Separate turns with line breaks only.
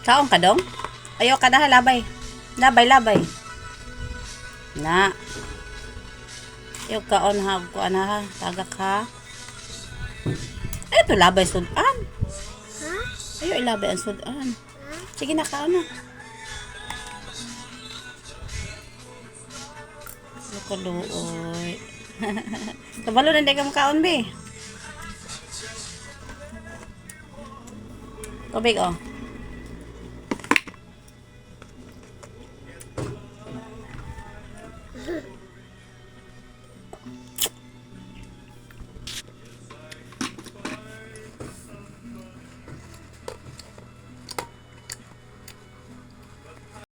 Kaon ka dong? Ayaw ka na ha, labay. Labay. Na. Ayaw kaon ha, kuan ha, tagak ha. Ito labay sudan.
Ha?
Ayaw ilabay ang sudan. Sige na, kaon na. Kaluoy. Kabalo na hindi ka makaon, be. Tubig, oh.